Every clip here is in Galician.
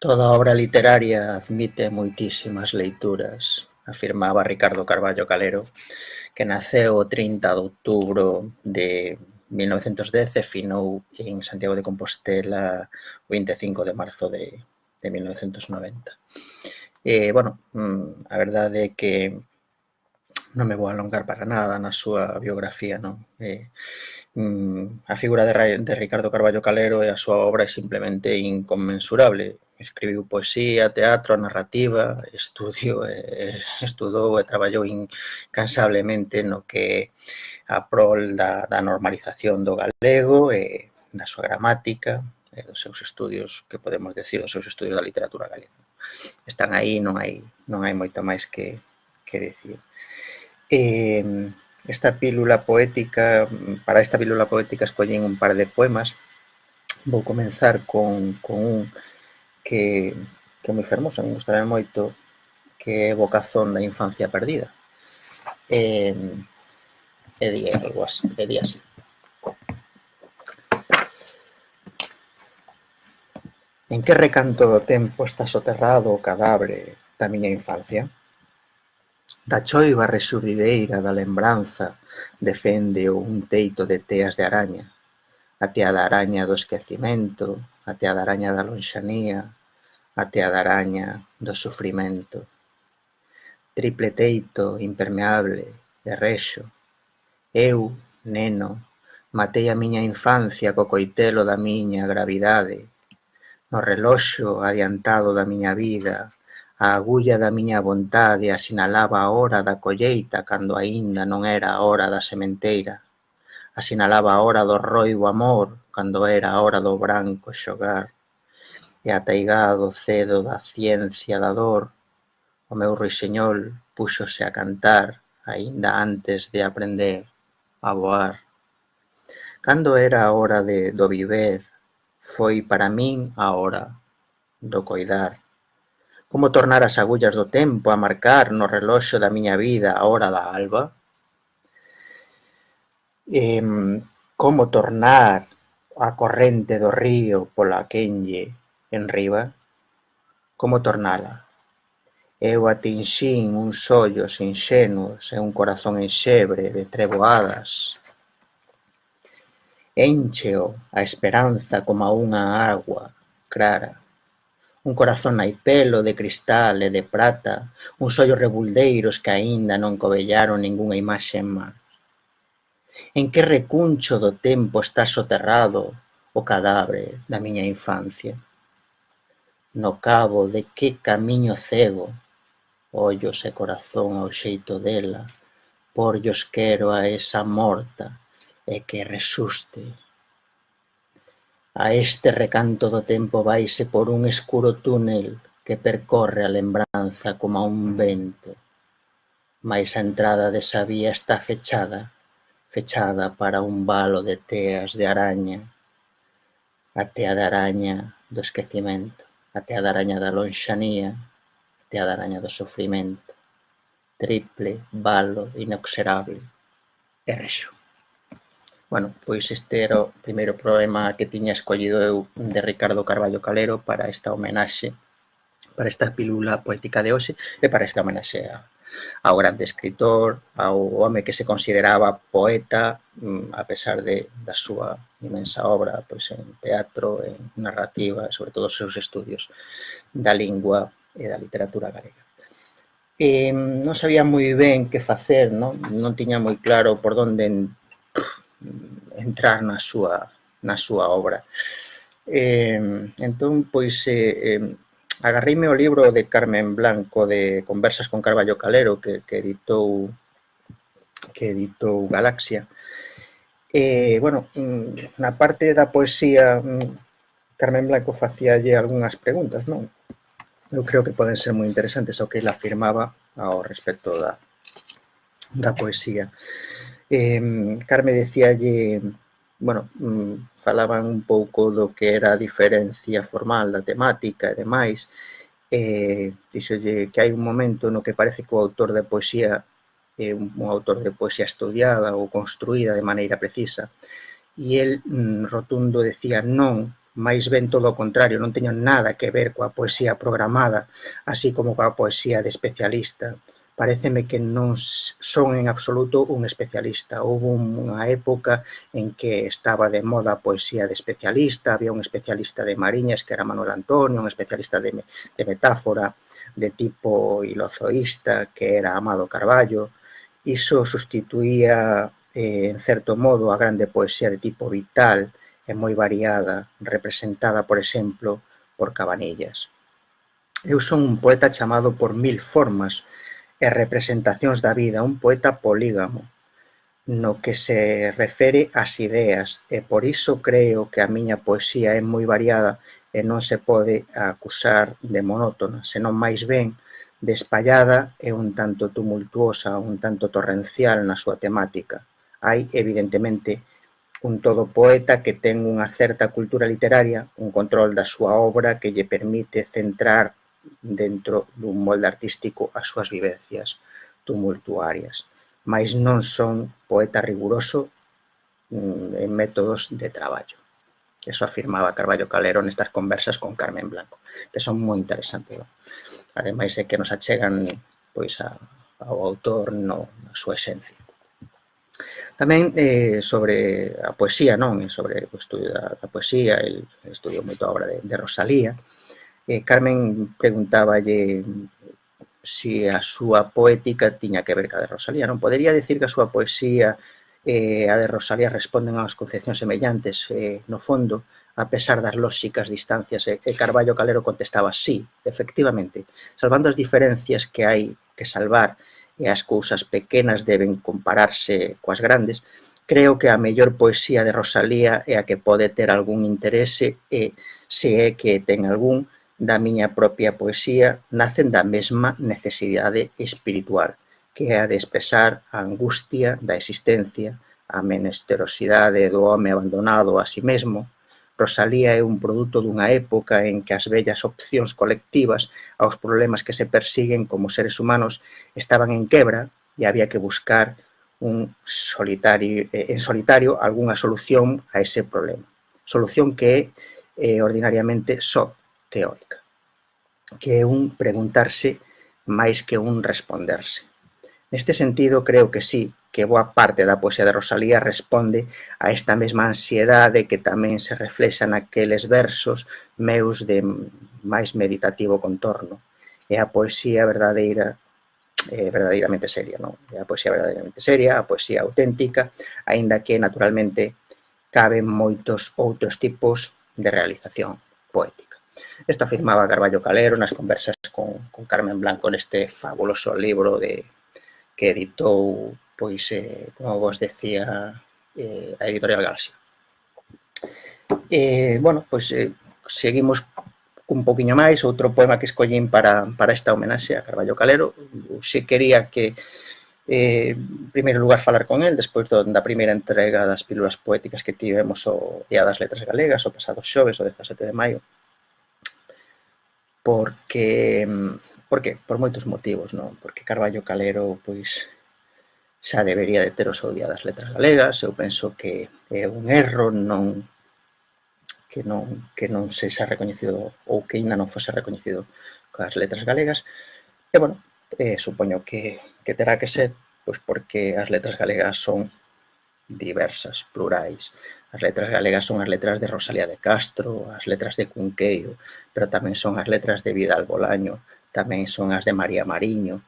Toda obra literaria admite moitísimas leituras, afirmaba Ricardo Carballo Calero, que naceu o 30 de outubro de 1910 e finou en Santiago de Compostela o 25 de marzo de 1990. Bueno, a verdade é que non me vou alongar para nada na súa biografía, non? A figura de Ricardo Carballo Calero e a súa obra é simplemente inconmensurable. Escribiu poesía, teatro, narrativa, estudou e traballou incansablemente no que a prol da normalización do galego e da súa gramática e dos seus estudios, que podemos decir, dos seus estudios da literatura galega. Están aí, non hai moito máis que decir. Esta pílula poética, para esta pílula poética escollín un par de poemas. Vou comenzar con un que é moi fermoso, me gustaba moito, que é Vocazón da infancia perdida. E di algo así, e di así. En que recanto do tempo está soterrado o cadáver da miña infancia? Da choiva rexurdideira da lembranza deféndeo un teito de teas de araña, a tea da araña do esquecimento, a tea da araña da lonxanía, a tea da araña do sufrimento. Triple teito impermeable e rexo. Eu, neno, matei a miña infancia co coitelo da miña gravidade. No reloxo adiantado da miña vida, a agulla da miña vontade asinalaba a hora da colleita cando aínda non era a hora da sementeira. Asinalaba a hora do roibo amor cando era a hora do branco xogar. E ataigado cedo da ciencia da dor, o meu ruixeñol púxose a cantar aínda antes de aprender a voar. Cando era a hora do viver, foi para min a hora do coidar. Como tornar as agullas do tempo a marcar no reloxo da miña vida a hora da alba? Como tornar a corrente do río pola quenlle enriba? Como tornala? Eu atinxín uns ollos inxenuos e un corazón enxebre de treboadas. Éncheo a esperanza coma unha agua clara. Un corazón naipelo de cristal e de prata, uns ollos rebuldeiros que aínda non cobellaron ningunha imaxe en mar. En que recuncho do tempo está soterrado o cadáver da miña infancia? No cabo de que camiño cego, ollos e corazón ao xeito dela, porllos quero a esa morta e que resuste. A este recanto do tempo vaise por un escuro túnel que percorre a lembranza coma un vento, mais a entrada desa vía está fechada para un valo de teas de araña, a tea da araña do esquecimento, a tea da araña da lonxanía, a tea da araña do sofrimento, triple valo inoxerable e rexo. Bueno, pois este era o primeiro poema que tiña escollido eu de Ricardo Carballo Calero para esta homenaxe, para esta pílula poética de hoxe e para esta homenaxe ao grande escritor, ao home que se consideraba poeta, a pesar da súa imensa obra pois en teatro, en narrativa, sobre todo os seus estudios da lingua e da literatura galega. Non sabía moi ben que facer, non tiña moi claro por onde entrar na súa obra. Entón, pois, agarreime o libro de Carmen Blanco de Conversas con Carballo Calero que editou Galaxia. Bueno, na parte da poesía, Carmen Blanco facíalle algunhas preguntas, non? Eu creo que poden ser moi interesantes o que ela afirmaba ao respecto da poesía. Carme decíalle, bueno, falaban un pouco do que era a diferencia formal da temática e demais, dixolle que hai un momento no que parece que o autor de poesía é un autor de poesía estudiada ou construída de maneira precisa, e el rotundo decía non, máis ben todo o contrario, non teño nada que ver coa poesía programada, así como coa poesía de especialista. Paréceme que non son en absoluto un especialista. Houve unha época en que estaba de moda a poesía de especialista, había un especialista de Mariñas que era Manuel Antonio, un especialista de metáfora de tipo ilozoísta que era Amado Carballo. Iso sustituía, en certo modo, a grande poesía de tipo vital e moi variada, representada, por exemplo, por Cabanillas. Eu son un poeta chamado por mil formas e representacións da vida, un poeta polígamo, no que se refere ás ideas, e por iso creo que a miña poesía é moi variada e non se pode acusar de monótona, senón máis ben de espallada e un tanto tumultuosa, un tanto torrencial na súa temática. Hai, evidentemente, un todo poeta que ten unha certa cultura literaria, un control da súa obra que lle permite centrar dentro dun molde artístico as súas vivencias tumultuarias, mais non son poeta riguroso en métodos de traballo. Eso afirmaba Carballo Calero nestas conversas con Carmen Blanco, que son moi interesantes. Ademais é que nos achegan pois ao autor na súa esencia. Tamén sobre a poesía, non? Sobre o estudio da poesía, el estudiou moito a obra de Rosalía. Carmen preguntáballe si a súa poética tiña que ver ca de Rosalía, non? Podería decir que a súa poesía e a de Rosalía responden a unhas concepcións semellantes, no fondo, a pesar das lóxicas distancias, e Carballo Calero contestaba sí, efectivamente, salvando as diferencias que hai que salvar e as cousas pequenas deben compararse coas grandes, creo que a mellor poesía de Rosalía é a que pode ter algún interese e, se é que ten algún, da miña propia poesía, nacen da mesma necesidade espiritual, que é a de expresar a angustia da existencia, a menesterosidade do home abandonado a si mesmo. Rosalía é un produto dunha época en que as vellas opcións colectivas aos problemas que se persiguen como seres humanos estaban en quebra e había que buscar en solitario algunha solución a ese problema. Solución que é ordinariamente só teórica, que é un preguntarse máis que un responderse. Neste sentido, creo que sí, que boa parte da poesía de Rosalía responde a esta mesma ansiedade que tamén se reflexa naqueles versos meus de máis meditativo contorno. É a poesía verdadeiramente seria, non? É a poesía verdadeiramente seria, a poesía auténtica, aínda que, naturalmente, caben moitos outros tipos de realización poética. Isto afirmaba Carballo Calero nas conversas con Carmen Blanco neste fabuloso libro que editou, pois, como vos decía, a editorial Galaxia. Bueno, pois seguimos un poquinho máis, outro poema que escollín para esta homenaxe a Carballo Calero. Se quería que, en primeiro lugar, falar con el, despois da primeira entrega das pílulas poéticas que tivemos o Día das Letras Galegas, o pasado xoves, o 17 de maio, porque por moitos motivos, non? Porque Carballo Calero, pois, xa debería de ter o seu Día das Letras Galegas. Eu penso que é un erro que non sexa recoñecido ou que ainda non fose recoñecido coas letras galegas. E, bueno, supoño que terá que ser, pois porque as letras galegas son diversas, plurais. As letras galegas son as letras de Rosalía de Castro, as letras de Cunqueiro, pero tamén son as letras de Vidal Bolaño, tamén son as de María Mariño,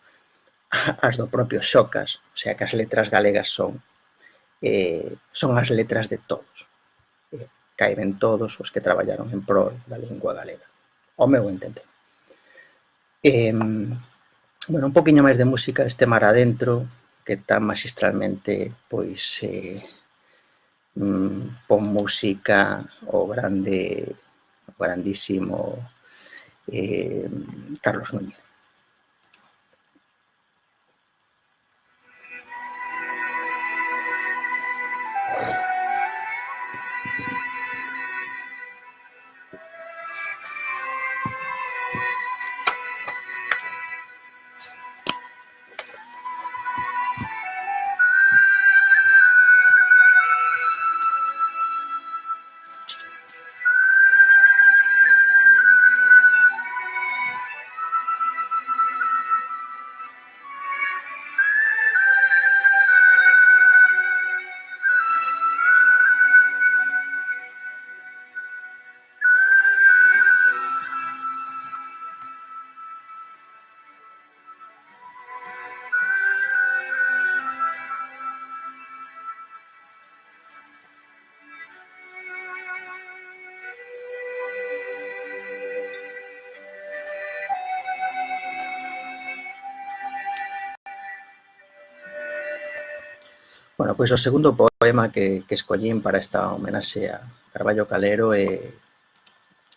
as do propio Xocas, o sea que as letras galegas son as letras de todos. Caiben todos os que traballaron en prol da lingua galega, ao meu entender. Bueno, un poquinho máis de música deste Mar Adentro, que tan magistralmente, pois, pon música o grandísimo Carlos Núñez. Bueno, pois o segundo poema que escollín para esta homenaxe a Carballo Calero é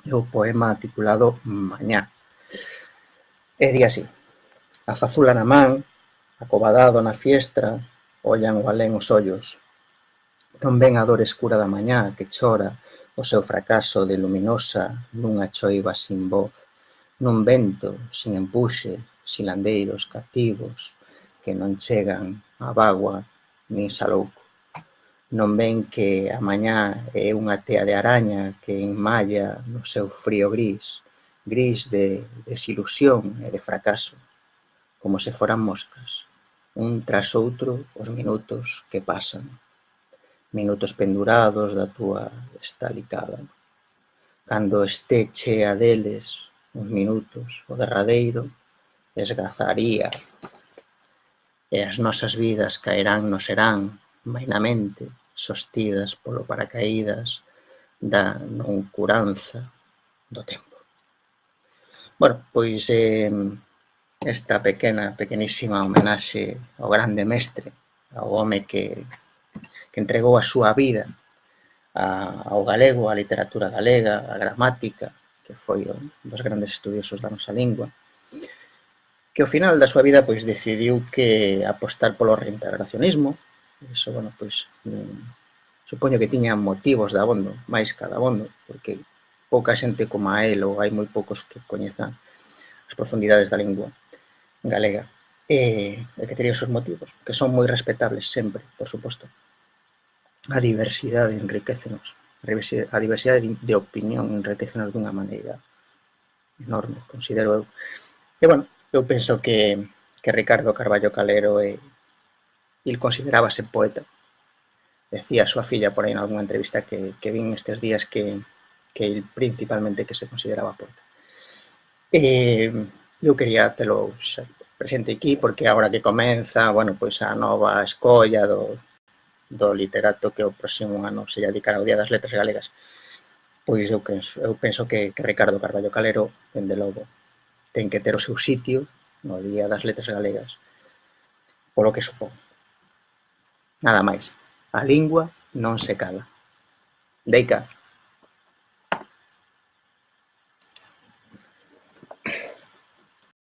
o poema titulado Mañá. E di así: a fazula na man, acobadado na fiestra, ollan o alén os ollos. Non ven a dor escura da mañá que chora o seu fracaso de luminosa nunha choiva sin voz, nun vento sin empuxe, silandeiros cativos que non chegan á bagua nin salouco. Non ven que a mañá é unha tea de araña que enmalla no seu frío gris, gris de desilusión e de fracaso, como se foran moscas, un tras outro os minutos que pasan, minutos pendurados da túa estalicada. Cando este chea deles, uns minutos, o derradeiro, esgazaría e as nosas vidas caerán no serán, vainamente, sostidas polo paracaídas da non curanza do tempo. Bueno, pois esta pequenísima homenaxe ao grande mestre, ao home que entregou a súa vida ao galego, á literatura galega, á gramática, que foi un dos grandes estudiosos da nosa lingua, que ao final da súa vida pois decidiu que apostar polo reintegracionismo. Iso, bueno, pois supoño que tiña motivos de abondo, máis que de abondo, porque pouca xente como a él, ou hai moi poucos que coñezan as profundidades da lingua galega, e que tería os seus motivos, que son moi respetables sempre, por suposto. A diversidade enriquecenos, a diversidade de opinión enriquecenos dunha maneira enorme, considero eu. E, bueno, eu penso que Ricardo Carballo Calero il considerábase poeta. Decía a súa filla por aí en algunha entrevista que vin estes días que il principalmente que se consideraba poeta. Eu quería telo presente aquí porque agora que comeza, bueno, pois a nova escolla do literato que o próximo ano se lle dedicará ao Día das Letras Galegas, pois eu penso que Ricardo Carballo Calero, dende logo, ten que ter o seu sitio no Día das Letras Galegas, polo que supón. Nada máis. A lingua non se cala. Deica.